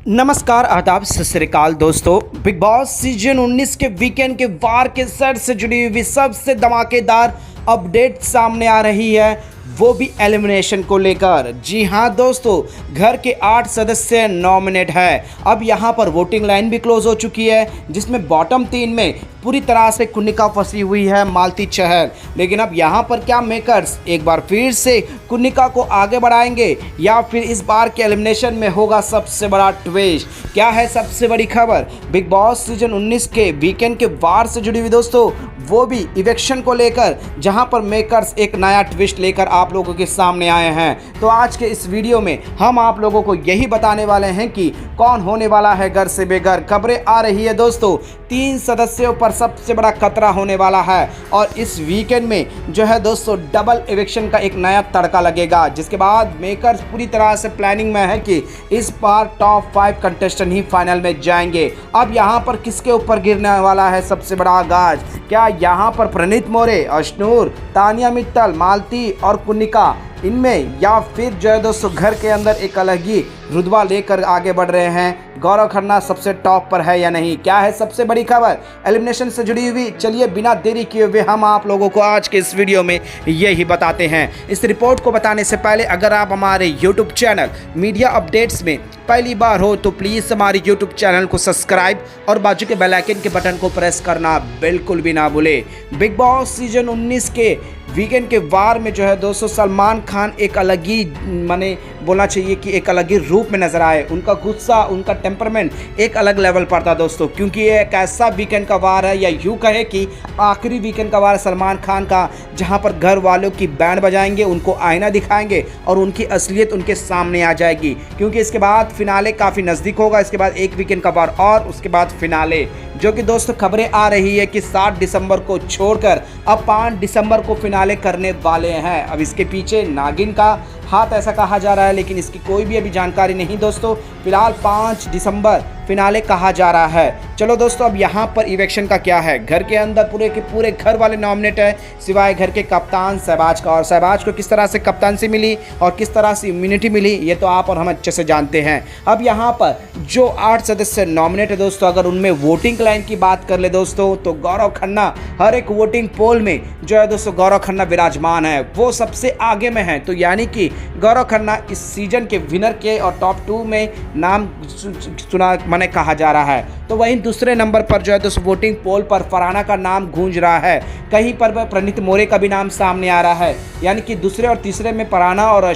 नमस्कार, आदाब, सत श्री अकाल दोस्तों। बिग बॉस सीजन 19 के वीकेंड के वार के सेट से जुड़ी हुई सबसे धमाकेदार अपडेट सामने आ रही है, वो भी एलिमिनेशन को लेकर। जी हाँ दोस्तों, घर के 8 सदस्य नॉमिनेट है। अब यहाँ पर वोटिंग लाइन भी क्लोज हो चुकी है, जिसमें बॉटम 3 में पूरी तरह से कुन्निका फंसी हुई है, मालती चहल। लेकिन अब यहाँ पर क्या मेकर्स एक बार फिर से कुन्निका को आगे बढ़ाएंगे या फिर इस बार के एलिमिनेशन में होगा सबसे बड़ा ट्विस्ट? क्या है सबसे बड़ी खबर बिग बॉस सीजन 19 के वीकेंड के वार से जुड़ी हुई दोस्तों, वो भी इवेक्शन को लेकर, जहां पर मेकर्स एक नया ट्विस्ट लेकर आप लोगों के सामने आए हैं। तो आज के इस वीडियो में हम आप लोगों को यही बताने वाले हैं कि कौन होने वाला है घर से बेघर। खबरें आ रही है दोस्तों, 3 सदस्यों पर सबसे बड़ा खतरा होने वाला है और इस वीकेंड में जो है दोस्तों डबल इवेक्शन का एक नया तड़का लगेगा, जिसके बाद मेकर्स पूरी तरह से प्लानिंग में है कि इस बार टॉप 5 कंटेस्टेंट ही फाइनल में जाएंगे। अब यहाँ पर किसके ऊपर गिरने वाला है सबसे बड़ा आगाज? क्या यहाँ पर प्रणीत मोरे, अश्नूर, तानिया मित्तल, मालती और कुन्निका इनमें, या फिर जो है दोस्तों घर के अंदर एक अलग ही रुतबा लेकर आगे बढ़ रहे हैं? गौरव खन्ना सबसे टॉप पर है या नहीं? क्या है सबसे बड़ी खबर एलिमिनेशन से जुड़ी हुई? चलिए बिना देरी किए हुए हम आप लोगों को आज के इस वीडियो में यही बताते हैं। इस रिपोर्ट को बताने से पहले अगर आप हमारे यूट्यूब चैनल मीडिया अपडेट्स में पहली बार हो तो प्लीज़ हमारे यूट्यूब चैनल को सब्सक्राइब और बाजू के बेल आइकन के बटन को प्रेस करना बिल्कुल भी ना भूले। बिग बॉस सीजन 19 के वीकेंड के वार में जो है दोस्तों सलमान खान एक अलग ही, माने बोलना चाहिए कि एक अलग ही रूप में नजर आए। उनका गुस्सा, उनका टेम्परमेंट एक अलग लेवल पर था दोस्तों, क्योंकि ये एक ऐसा वीकेंड का वार है, या यूँ कहे कि आखिरी वीकेंड का वार सलमान खान का, जहां पर घर वालों की बैंड बजाएंगे, उनको आईना दिखाएंगे और उनकी असलियत उनके सामने आ जाएगी। क्योंकि इसके बाद फिनाले काफ़ी नज़दीक होगा, इसके बाद एक वीकेंड का वार और उसके बाद फिनाले, जो कि दोस्तों खबरें आ रही है कि 7 दिसंबर को छोड़कर अब 5 दिसंबर को फिनाले करने वाले हैं। अब इसके पीछे नागिन का हाथ ऐसा कहा जा रहा है, लेकिन इसकी कोई भी अभी जानकारी नहीं दोस्तों। फिलहाल 5 दिसंबर फिनाले कहा जा रहा है। चलो दोस्तों, अब यहाँ पर इवेक्शन का क्या है? घर के अंदर पूरे के पूरे घर वाले नॉमिनेट है, सिवाय घर के कप्तान शहबाज का। और शहबाज को किस तरह से कप्तानसी मिली और किस तरह से इम्यूनिटी मिली, ये तो आप और हम अच्छे से जानते हैं। अब यहाँ पर जो 8 सदस्य नॉमिनेट है दोस्तों, अगर उनमें वोटिंग लाइन की बात कर ले दोस्तों, तो गौरव खन्ना हर एक वोटिंग पोल में जो है दोस्तों गौरव खन्ना विराजमान है, वो सबसे आगे में है। तो यानी कि गौरव खन्ना इस सीजन के विनर के और टॉप 2 में नाम सुना मैंने कहा जा रहा है। तो वहीं दूसरे नंबर पर जो है दोस्तों वोटिंग पोल पर फरहाना का नाम गूंज रहा है, कहीं पर प्रणीत मोरे का भी नाम सामने आ रहा है। यानी कि दूसरे और तीसरे में फरहाना और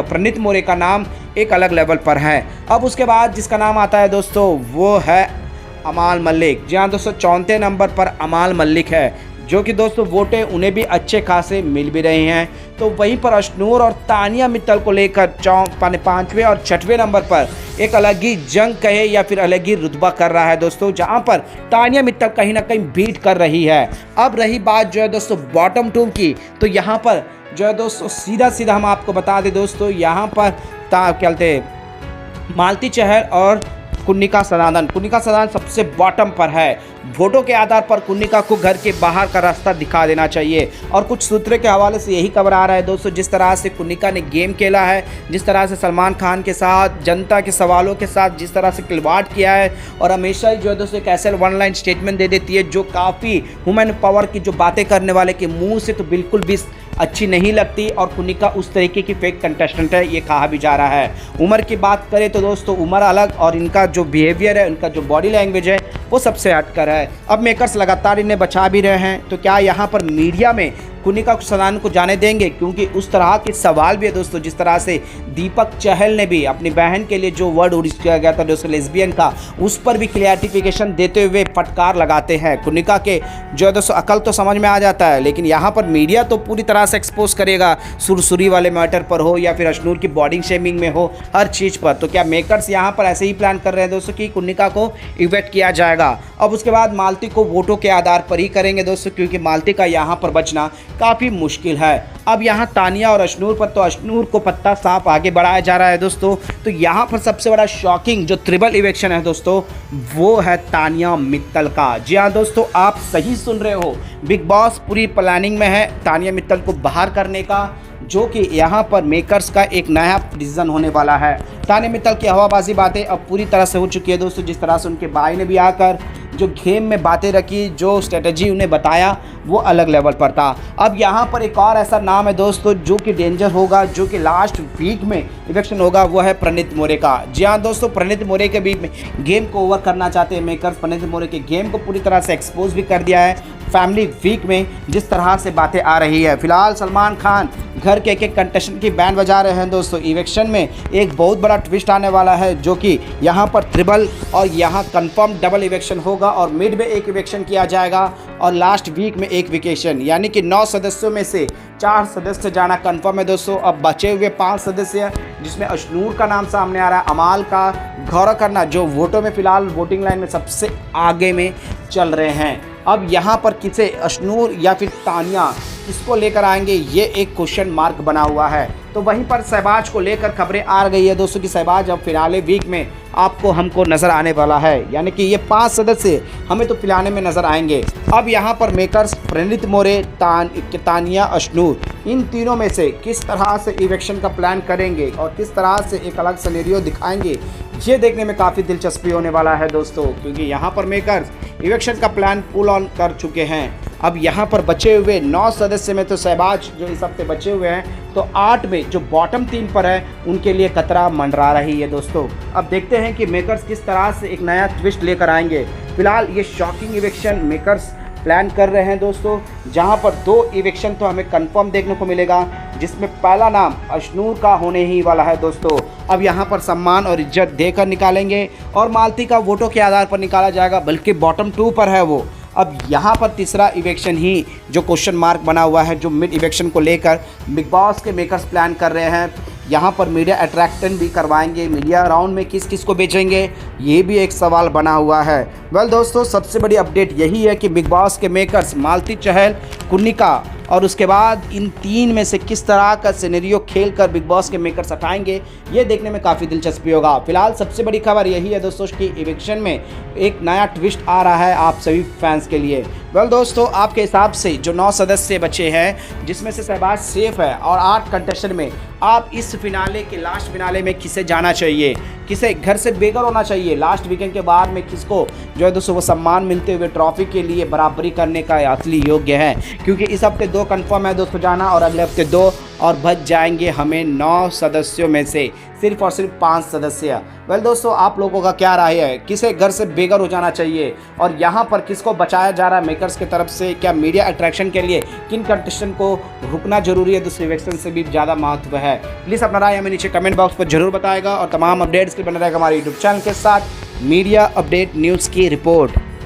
प्रणीत मोरे का नाम एक अलग लेवल पर है। अब उसके बाद जिसका नाम आता है दोस्तों वो है अमाल मलिक। जी हाँ दोस्तों, 4थे नंबर पर अमाल मलिक है, जो कि दोस्तों वोटें उन्हें भी अच्छे खासे मिल भी रहे हैं। तो वहीं पर अश्नूर और तानिया मित्तल को लेकर 5वें और 6वें नंबर पर एक अलग ही जंग कहे या फिर अलग ही रुतबा कर रहा है दोस्तों, जहां पर तानिया मित्तल कहीं ना कहीं बीट कर रही है। अब रही बात जो है दोस्तों बॉटम 2 की, तो यहाँ पर जो है दोस्तों सीधा हम आपको बता दें दोस्तों, यहाँ पर क्या कहते हैं, मालती चहल और कुन्निका सदानंद सबसे बॉटम पर है। वोटों के आधार पर कुन्निका को घर के बाहर का रास्ता दिखा देना चाहिए। और कुछ सूत्रों के हवाले से यही खबर आ रहा है दोस्तों, जिस तरह से कुन्निका ने गेम खेला है, जिस तरह से सलमान खान के साथ, जनता के सवालों के साथ जिस तरह से खिलवाड़ किया है, और हमेशा ही जो है दोस्तों एक ऐसे वन लाइन स्टेटमेंट दे देती है जो काफ़ी वुमेन पावर की जो बातें करने वाले के मुँह से तो बिल्कुल भी अच्छी नहीं लगती। और कुन्निका उस तरीके की फेक कंटेस्टेंट है, ये कहा भी जा रहा है। उम्र की बात करें तो दोस्तों उम्र अलग, और इनका जो बिहेवियर है, उनका जो बॉडी लैंग्वेज है, वो सबसे हटकर है। अब मेकर्स लगातार इन्हें बचा भी रहे हैं। तो क्या यहाँ पर मीडिया में कुन्निका सदानंद को जाने देंगे? क्योंकि उस तरह के सवाल भी है दोस्तों, जिस तरह से दीपक चहल ने भी अपनी बहन के लिए जो वर्ड यूज किया गया था दोस्तों लेस्बियन का, उस पर भी क्लैरिफिकेशन देते हुए फटकार लगाते हैं। कुन्निका के जो है दोस्तों अकल तो समझ में आ जाता है, लेकिन यहाँ पर मीडिया तो पूरी तरह से एक्सपोज करेगा, सुरसुरी वाले मैटर पर हो या फिर अश्नूर की बॉडी शेमिंग में हो, हर चीज़ पर। तो क्या मेकर्स यहाँ पर ऐसे ही प्लान कर रहे हैं दोस्तों कि कुन्निका को इवेक्ट किया जाएगा? अब उसके बाद मालती को वोटों के आधार पर ही करेंगे दोस्तों, क्योंकि मालती का यहाँ पर बचना काफ़ी मुश्किल है। अब यहाँ तानिया और अश्नूर पर, तो अश्नूर को पत्ता साफ आगे बढ़ाया जा रहा है दोस्तों। तो यहाँ पर सबसे बड़ा शॉकिंग जो ट्रिपल इवेक्शन है दोस्तों, वो है तानिया मित्तल का। जी हाँ दोस्तों, आप सही सुन रहे हो, बिग बॉस पूरी प्लानिंग में है तानिया मित्तल को बाहर करने का। जो कि यहाँ पर मेकर्स का एक नया डिसीजन होने वाला है। ताने मित्तल की हवाबाजी बातें अब पूरी तरह से हो चुकी है दोस्तों। जिस तरह से उनके भाई ने भी आकर जो गेम में बातें रखी, जो स्ट्रेटजी उन्हें बताया, वो अलग लेवल पर था। अब यहाँ पर एक और ऐसा नाम है दोस्तों जो कि डेंजर होगा, जो कि लास्ट वीक में इलेक्शन होगा, वो है प्रणीत मोरे का। जी हाँ दोस्तों, प्रणीत मोरे के भी गेम को ओवर करना चाहते हैं मेकर्स। प्रणीत मोरे के गेम को पूरी तरह से एक्सपोज भी कर दिया है फैमिली वीक में, जिस तरह से बातें आ रही है। फिलहाल सलमान खान घर के एक कंटेस्टेंट की बैंड बजा रहे हैं दोस्तों। इलेक्शन में एक बहुत बड़ा ट्विस्ट आने वाला है, जो कि यहाँ पर ट्रिपल और यहाँ कंफर्म डबल इलेक्शन होगा और मिड में एक इलेक्शन किया जाएगा और लास्ट वीक में एक विकेशन, यानी कि 9 सदस्यों में से 4 सदस्य जाना कंफर्म है दोस्तों। अब बचे हुए 5 सदस्य, जिसमें अशनूर का नाम सामने आ रहा है, अमाल का, गौरव खन्ना, जो वोटों में फिलहाल वोटिंग लाइन में सबसे आगे में चल रहे हैं। अब यहाँ पर किसे, अशनूर या फिर तानिया, इसको लेकर आएंगे, ये एक क्वेश्चन मार्क बना हुआ है। तो वहीं पर शहबाज को लेकर खबरें आ गई है दोस्तों कि शहबाज अब फिलहाल वीक में आपको हमको नज़र आने वाला है, यानी कि ये 5 सदस्य हमें तो फिलहाल में नज़र आएंगे। अब यहाँ पर मेकर्स प्रणीत मोरे, तानिया, अशनूर, इन तीनों में से किस तरह से इलेक्शन का प्लान करेंगे और किस तरह से एक अलग सिनेरियो दिखाएंगे, ये देखने में काफ़ी दिलचस्पी होने वाला है दोस्तों। क्योंकि यहाँ पर मेकर्स इलेक्शन का प्लान पुल ऑन कर चुके हैं। अब यहाँ पर बचे हुए 9 सदस्य में तो शहबाज जो इस हफ्ते बचे हुए हैं, तो 8 में जो बॉटम 3 पर है, उनके लिए खतरा मंडरा रही है दोस्तों। अब देखते हैं कि मेकर्स किस तरह से एक नया ट्विस्ट लेकर आएंगे। फिलहाल ये शॉकिंग इलेक्शन मेकर्स प्लान कर रहे हैं दोस्तों, जहां पर 2 इलेक्शन तो हमें कंफर्म देखने को मिलेगा, जिसमें पहला नाम अशनूर का होने ही वाला है दोस्तों। अब यहां पर सम्मान और इज्जत देकर निकालेंगे और मालती का वोटों के आधार पर निकाला जाएगा, बल्कि बॉटम 2 पर है वो। अब यहाँ पर तीसरा इलेक्शन ही जो क्वेश्चन मार्क बना हुआ है, जो मिड इलेक्शन को लेकर बिग बॉस के मेकर्स प्लान कर रहे हैं। यहाँ पर मीडिया अट्रैक्शन भी करवाएंगे, मीडिया राउंड में किस किस को बेचेंगे, ये भी एक सवाल बना हुआ है। वेल दोस्तों, सबसे बड़ी अपडेट यही है कि बिग बॉस के मेकर्स मालती चहल, कुन्निका और उसके बाद इन 3 में से किस तरह का सिनेरियो खेल कर बिग बॉस के मेकर्स हटाएंगे, ये देखने में काफ़ी दिलचस्पी होगा। फिलहाल सबसे बड़ी खबर यही है दोस्तों कि इलेक्शन में एक नया ट्विस्ट आ रहा है आप सभी फैंस के लिए। वेल दोस्तों, आपके हिसाब से जो 9 सदस्य बचे हैं, जिसमें से शहबाज सेफ है और 8 कंटेस्टेंट में आप इस फिनाले के लास्ट फिनाले में किसे जाना चाहिए, किसे घर से बेघर होना चाहिए, लास्ट वीकेंड के बाद में किसको जो है दोस्तों वो सम्मान मिलते हुए ट्रॉफी के लिए बराबरी करने का असली योग्य है। क्योंकि इस हफ्ते 2 कंफर्म है दोस्तों जाना और अगले हफ्ते 2 और बच जाएंगे हमें 9 सदस्यों में से सिर्फ और सिर्फ 5 सदस्य। वेल दोस्तों, आप लोगों का क्या राय है, किसे घर से बेघर हो जाना चाहिए और यहाँ पर किसको बचाया जा रहा है मेकर्स की तरफ से? क्या मीडिया अट्रैक्शन के लिए किन कंटेस्टेंट को रुकना जरूरी है, दूसरे इलेक्शन से भी ज़्यादा महत्व है? प्लीज़ अपना राय हमें नीचे कमेंट बॉक्स पर जरूर बताएगा और तमाम अपडेट्स के बने रहेगा हमारे यूट्यूब चैनल के साथ। मीडिया अपडेट न्यूज़ की रिपोर्ट।